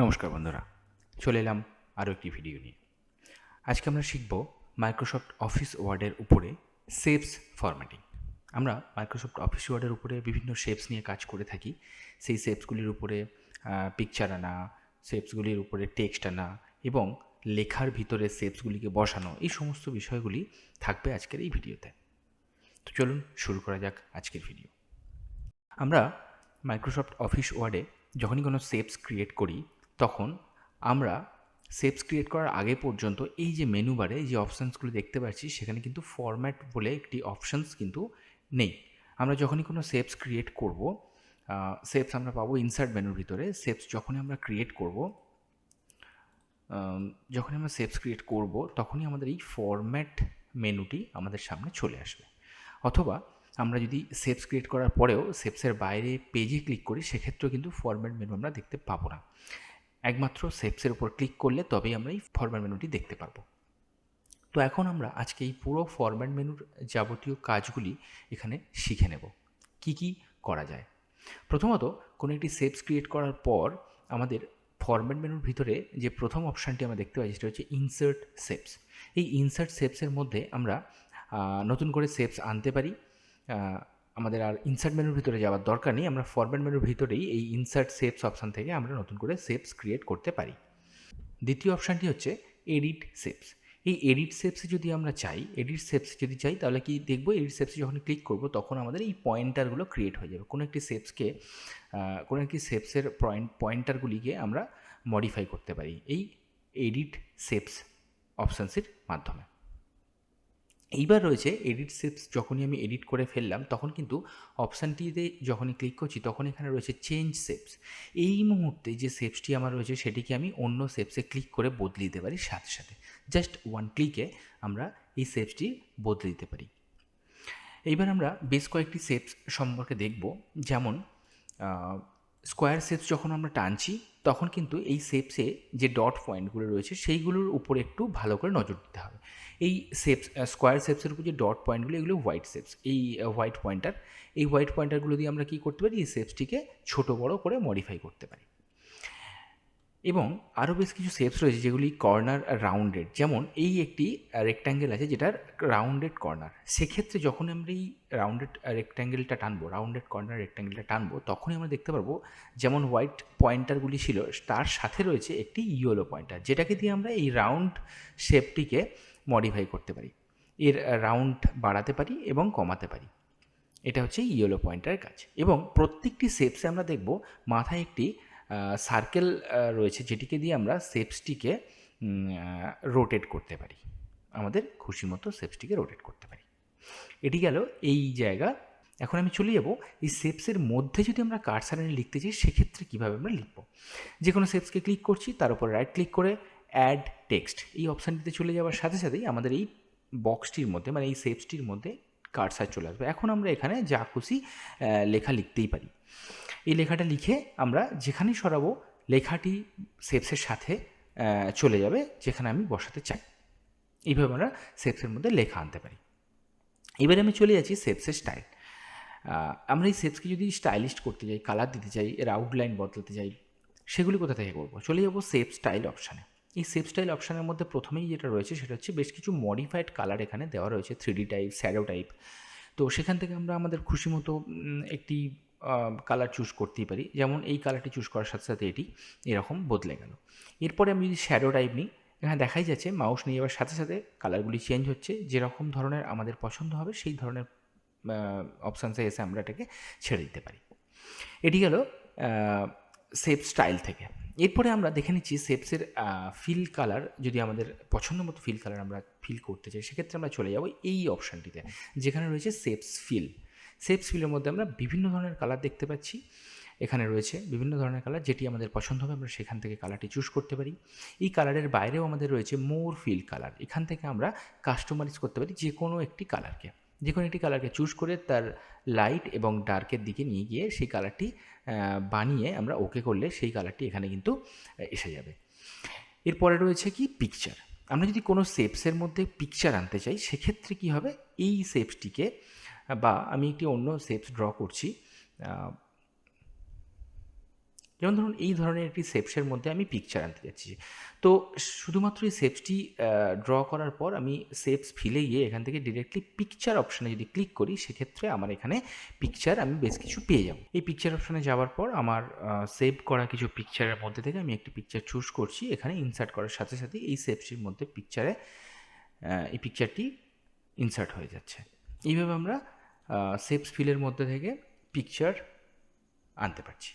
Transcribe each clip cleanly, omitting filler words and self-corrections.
নমস্কার বন্ধুরা, চলে এলাম আরও একটি ভিডিও নিয়ে। আজকে আমরা শিখব মাইক্রোসফট অফিস ওয়ার্ডের উপরে শেপস ফরম্যাটিং। আমরা মাইক্রোসফট অফিস ওয়ার্ডের উপরে বিভিন্ন শেপস নিয়ে কাজ করে থাকি। সেই শেপসগুলির উপরে পিকচার আনা, শেপসগুলির উপরে টেক্সট আনা এবং লেখার ভিতরে শেপসগুলিকে বসানো, এই সমস্ত বিষয়গুলি থাকবে আজকের এই ভিডিওতে। তো চলুন শুরু করা যাক আজকের ভিডিও। আমরা মাইক্রোসফট অফিস ওয়ার্ডে যখনই কোনো শেপস ক্রিয়েট করি তখন আমরা শেপস ক্রিয়েট করার আগে পর্যন্ত এই যে মেনু বারে যে অপশানসগুলো দেখতে পাচ্ছি সেখানে কিন্তু ফরম্যাট বলে একটি অপশানস কিন্তু নেই। আমরা যখনই কোনো শেপস ক্রিয়েট করব, শেপস আমরা পাবো ইনসার্ট মেনুর ভিতরে। শেপস যখনই আমরা ক্রিয়েট করব, তখনই আমাদের এই ফরম্যাট মেনুটি আমাদের সামনে চলে আসবে। অথবা আমরা যদি শেপস ক্রিয়েট করার পরেও শেপসের বাইরে পেজে ক্লিক করি, সেক্ষেত্রেও কিন্তু ফরম্যাট মেনু আমরা দেখতে পাবো না। একমাত্র শেপসের উপর ক্লিক করলে তবেই আমরা এই ফরম্যাট মেনুটি দেখতে পারবো। তো এখন আমরা আজকে এই পুরো ফরম্যাট মেনুর যাবতীয় কাজগুলি এখানে শিখে নেব, কি কি করা যায়। প্রথমত, কোনো একটি শেপস ক্রিয়েট করার পর আমাদের ফরম্যাট মেনুর ভিতরে যে প্রথম অপশানটি আমরা দেখতে পাচ্ছি সেটা হচ্ছে ইনসার্ট শেপস। এই ইনসার্ট শেপসের মধ্যে আমরা নতুন করে শেপস আনতে পারি। আমাদের আর ইনসার্ট মেনুর ভিতরে যাওয়ার দরকার নেই, আমরা ফরম্যাট মেনুর ভিতরেই এই ইনসার্ট শেপস অপশান থেকে আমরা নতুন করে শেপস ক্রিয়েট করতে পারি। দ্বিতীয় অপশানটি হচ্ছে এডিট শেপস। এই এডিট শেপসে যদি আমরা চাই, তাহলে কি দেখবো, এডিট শেপসে যখন ক্লিক করব তখন আমাদের এই পয়েন্টারগুলো ক্রিয়েট হয়ে যাবে। কোনো একটি শেপসের পয়েন্টারগুলিকে আমরা মডিফাই করতে পারি এই এডিট শেপস অপশানসের মাধ্যমে। এইবার রয়েছে এডিট শেপস। যখনই আমি এডিট করে ফেললাম তখন কিন্তু অপশানটিতে যখনই ক্লিক করছি তখন এখানে রয়েছে চেঞ্জ শেপস। এই মুহূর্তে যে শেপসটি আমার রয়েছে সেটিকে আমি অন্য শেপসে ক্লিক করে বদলে দিতে পারি সাথে সাথে। জাস্ট ওয়ান ক্লিকে আমরা এই শেপসটি বদলে দিতে পারি। এইবার আমরা বেশ কয়েকটি শেপস সম্পর্কে দেখব। যেমন স্কোয়ার শেপস যখন আমরা টানছি তখন কিন্তু এই শেপসে যে ডট পয়েন্টগুলো রয়েছে সেইগুলোর উপরে একটু ভালো করে নজর দিতে হবে। এই স্কোয়ার শেপসের উপর যে ডট পয়েন্টগুলো, এগুলো হোয়াইট শেপস। এই হোয়াইট পয়েন্টারগুলো দিয়ে আমরা কী করতে পারি, এই শেপসটিকে ছোটো বড়ো করে মডিফাই করতে পারি। এবং আরও বেশ কিছু শেপস রয়েছে যেগুলি কর্নার রাউন্ডেড। যেমন এই একটি রেক্ট্যাঙ্গেল আছে যেটার রাউন্ডেড কর্নার। সেক্ষেত্রে যখন আমরা এই রাউন্ডেড কর্নার রেক্ট্যাঙ্গেলটা টানবো তখনই আমরা দেখতে পারবো যেমন হোয়াইট পয়েন্টারগুলি ছিল তার সাথে রয়েছে একটি ইয়েলো পয়েন্টার, যেটাকে দিয়ে আমরা এই রাউন্ড শেপটিকে মডিফাই করতে পারি। এর রাউন্ড বাড়াতে পারি এবং কমাতে পারি। এটা হচ্ছে ইয়েলো পয়েন্টারের কাজ। এবং প্রত্যেকটি শেপসে আমরা দেখব মাথায় একটি সার্কেল রয়েছে, যেটিকে দিয়ে আমরা শেপসটিকে রোটেট করতে পারি, আমাদের খুশি মতো শেপসটিকে রোটেট করতে পারি। এটি গেল এই জায়গা। এখন আমি চলে যাব এই শেপসের মধ্যে যদি আমরা কার্সার এনে লিখতে চাই সেক্ষেত্রে কীভাবে আমরা লিখব। যে কোনো শেপসকে ক্লিক করছি, তার উপর রাইট ক্লিক করে অ্যাড টেক্সট এই অপশানটিতে চলে যাওয়ার সাথে সাথেই আমাদের এই বক্সটির মধ্যে, মানে এই শেপসটির মধ্যে কার্সার চলে আসবে। এখন আমরা এখানে যা খুশি লেখা লিখতেই পারি। এই লেখাটা লিখে আমরা যেখানেই সরাবো লেখাটি শেপসের সাথে চলে যাবে যেখানে আমি বসাতে চাই। এইভাবে আমরা শেপসের মধ্যে লেখা আনতে পারি। এবারে আমি চলে যাচ্ছি শেপসের স্টাইল। আমরা এই শেপসকে যদি স্টাইলিশ করতে চাই, কালার দিতে চাই, এর আউটলাইন বদলাতে চাই, সেগুলি কোথা থেকে করবো? চলে যাবো শেপ স্টাইল অপশানে। এই শেপ স্টাইল অপশানের মধ্যে প্রথমেই যেটা রয়েছে সেটা হচ্ছে বেশ কিছু মডিফাইড কালার এখানে দেওয়া রয়েছে, 3D টাইপ, শ্যাডো টাইপ। তো সেখান থেকে আমরা আমাদের খুশি মতো একটি কালার চুজ করতেই পারি। যেমন এই কালারটি চুজ করার সাথে সাথে এটি এরকম বদলে গেল। এরপরে আমি যদি শ্যাডো টাইপ নিই, এখানে দেখাই যাচ্ছে মাউস নিয়ে যাওয়ার সাথে সাথে কালারগুলি চেঞ্জ হচ্ছে। যেরকম ধরনের আমাদের পছন্দ হবে সেই ধরনের অপশানসে এসে আমরা এটাকে ছেড়ে দিতে পারি। এটি গেল শেপ স্টাইল থেকে। এরপরে আমরা দেখে নিচ্ছি শেপসের ফিল কালার। যদি আমাদের পছন্দ মতো ফিল কালার আমরা ফিল করতে চাই সেক্ষেত্রে আমরা চলে যাব এই অপশানটিতে যেখানে রয়েছে শেপস ফিলের মধ্যে আমরা বিভিন্ন ধরনের কালার দেখতে পাচ্ছি। এখানে রয়েছে বিভিন্ন ধরনের কালার, যেটি আমাদের পছন্দ হবে আমরা সেখান থেকে কালারটি চুজ করতে পারি। এই কালারের বাইরেও আমাদের রয়েছে মোর ফিল কালার। এখান থেকে আমরা কাস্টমাইজ করতে পারি যে কোনো একটি কালারকে চুজ করে তার লাইট এবং ডার্কের দিকে নিয়ে গিয়ে সেই কালারটি বানিয়ে আমরা ওকে করলে সেই কালারটি এখানে কিন্তু এসে যাবে। এরপরে রয়েছে কি পিকচার। আমরা যদি কোনো শেপসের মধ্যে পিকচার আনতে চাই সেক্ষেত্রে কী হবে, এই শেপসটিকে বা আমি একটি অন্য শেপস ড্র করছি, যেমন ধরুন এই ধরনের একটি শেপসের মধ্যে আমি পিকচার আনতে যাচ্ছি। তো শুধুমাত্র এই শেপসটি ড্র করার পর আমি শেপস ফিলে গিয়ে এখান থেকে ডিরেক্টলি পিকচার অপশানে যদি ক্লিক করি, সেক্ষেত্রে আমার এখানে পিকচার আমি বেশ কিছু পেয়ে যাব। এই পিকচার অপশানে যাওয়ার পর আমার সেভ করা কিছু পিকচারের মধ্যে থেকে আমি একটি পিকচার চুজ করছি। এখানে ইনসার্ট করার সাথে সাথে এই শেপসটির মধ্যে এই পিকচারটি ইনসার্ট হয়ে যাচ্ছে। এইভাবে আমরা শেপস ফিলের মধ্যে থেকে পিকচার আনতে পারছি।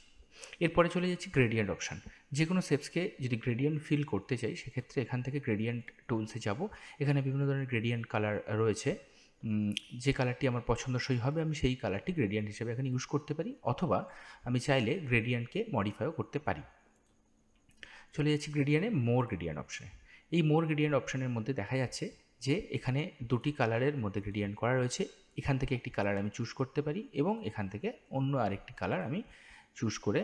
এরপরে চলে যাচ্ছি গ্রেডিয়েন্ট অপশান। যে কোনো শেপসকে যদি গ্রেডিয়েন্ট ফিল করতে চাই, সেক্ষেত্রে এখান থেকে গ্রেডিয়েন্ট টুলসে যাব। এখানে বিভিন্ন ধরনের গ্রেডিয়েন্ট কালার রয়েছে। যে কালারটি আমার পছন্দসই হবে আমি সেই কালারটি গ্রেডিয়েন্ট হিসেবে এখানে ইউজ করতে পারি, অথবা আমি চাইলে গ্রেডিয়েন্টকে মডিফাইও করতে পারি। চলে যাচ্ছি মোর গ্রেডিয়েন্ট অপশানে। এই মোর গ্রেডিয়েন্ট অপশানের মধ্যে দেখা যাচ্ছে যে এখানে দুটি কালারের মধ্যে গ্রেডিয়েন্ট করা রয়েছে। এখান থেকে একটি কালার আমি চুজ করতে পারি এবং এখান থেকে অন্য আরেকটি কালার আমি চুজ করে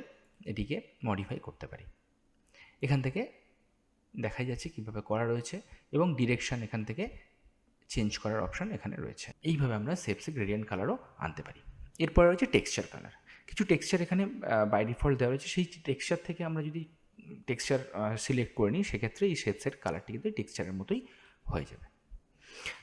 এটিকে মডিফাই করতে পারি। এখান থেকে দেখা যাচ্ছে কীভাবে করা রয়েছে এবং ডিরেকশান এখান থেকে চেঞ্জ করার অপশান এখানে রয়েছে। এইভাবে আমরা শেপসে গ্রেডিয়েন্ট কালারও আনতে পারি। এরপরে রয়েছে টেক্সচার কালার। কিছু টেক্সচার এখানে বাই ডিফল্ট দেওয়া রয়েছে। সেই টেক্সচার থেকে আমরা যদি টেক্সচার সিলেক্ট করে নিই, সেক্ষেত্রে এই শেপসের কালারটি কিন্তু টেক্সচারের মতোই হয়ে যাবে।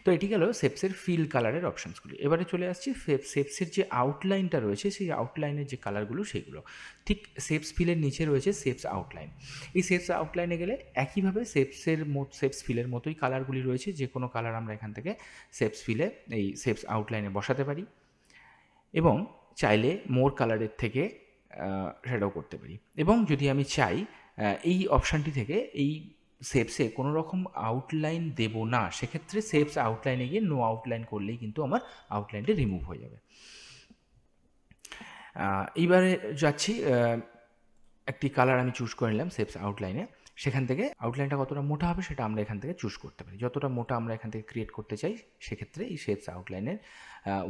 তো এটি গেল শেপসের ফিল কালারের অপশানসগুলি। এবারে চলে আসছি শেপসের যে আউটলাইনটা রয়েছে, সেই আউটলাইনের যে কালারগুলো সেগুলো। ঠিক শেপস ফিলের নিচে রয়েছে শেপস আউটলাইন। এই শেপস আউটলাইনে গেলে একইভাবে শেপস ফিলের মতোই কালারগুলি রয়েছে। যে কোনো কালার আমরা এখান থেকে শেপস ফিলে এই শেপস আউটলাইনে বসাতে পারি এবং চাইলে মোর কালারের থেকে সেটাও করতে পারি। এবং যদি আমি চাই এই অপশানটি থেকে এই শেপসে কোনো রকম আউটলাইন দেব না, সেক্ষেত্রে শেপস আউটলাইনে গিয়ে নো আউটলাইন করলেই কিন্তু আমার আউটলাইনটি রিমুভ হয়ে যাবে। এইবারে যাচ্ছি, একটি কালার আমি চুজ করে নিলাম শেপস আউটলাইনে। সেখান থেকে আউটলাইনটা কতটা মোটা হবে সেটা আমরা এখান থেকে চুজ করতে পারি। যতটা মোটা আমরা এখান থেকে ক্রিয়েট করতে চাই, সেক্ষেত্রে এই শেপস আউটলাইনের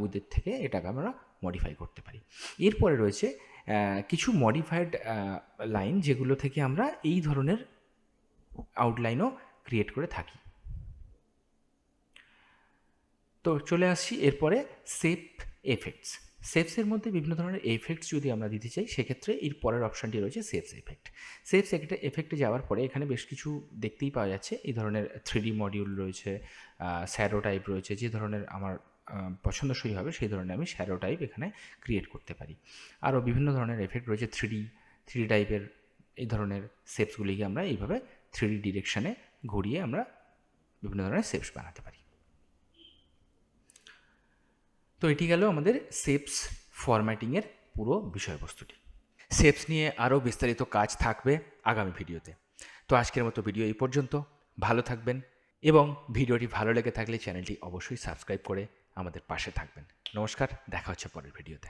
উইথের থেকে এটাকে আমরা মডিফাই করতে পারি। এরপরে রয়েছে কিছু মডিফাইড লাইন, যেগুলো থেকে আমরা এই ধরনের আউটলাইনও ক্রিয়েট করে থাকি। তো চলে আসছি এরপরে শেপ এফেক্টস। শেপসের মধ্যে বিভিন্ন ধরনের এফেক্টস যদি আমরা দিতে চাই, সেক্ষেত্রে এর পরের অপশানটি রয়েছে শেপস এফেক্ট। শেপস এফেক্টে যাওয়ার পরে এখানে বেশ কিছু দেখতেই পাওয়া যাচ্ছে। এই ধরনের 3D মডিউল রয়েছে, শ্যাডো টাইপ রয়েছে। যে ধরনের আমার পছন্দসই হবে সেই ধরনের আমি শ্যাডো টাইপ এখানে ক্রিয়েট করতে পারি। আরও বিভিন্ন ধরনের এফেক্ট রয়েছে 3D টাইপের। এই ধরনের শেপসগুলিকে আমরা এইভাবে 3D ডিরেকশানে ঘুরিয়ে আমরা বিভিন্ন ধরনের শেপস বানাতে পারি। তো এটি গেল আমাদের শেপস ফরম্যাটিংয়ের পুরো বিষয়বস্তুটি। শেপস নিয়ে আরও বিস্তারিত কাজ থাকবে আগামী ভিডিওতে। তো আজকের মতো ভিডিও এই পর্যন্ত। ভালো থাকবেন এবং ভিডিওটি ভালো লেগে থাকলে চ্যানেলটি অবশ্যই সাবস্ক্রাইব করে আমাদের পাশে থাকবেন। নমস্কার, দেখা হচ্ছে পরের ভিডিওতে।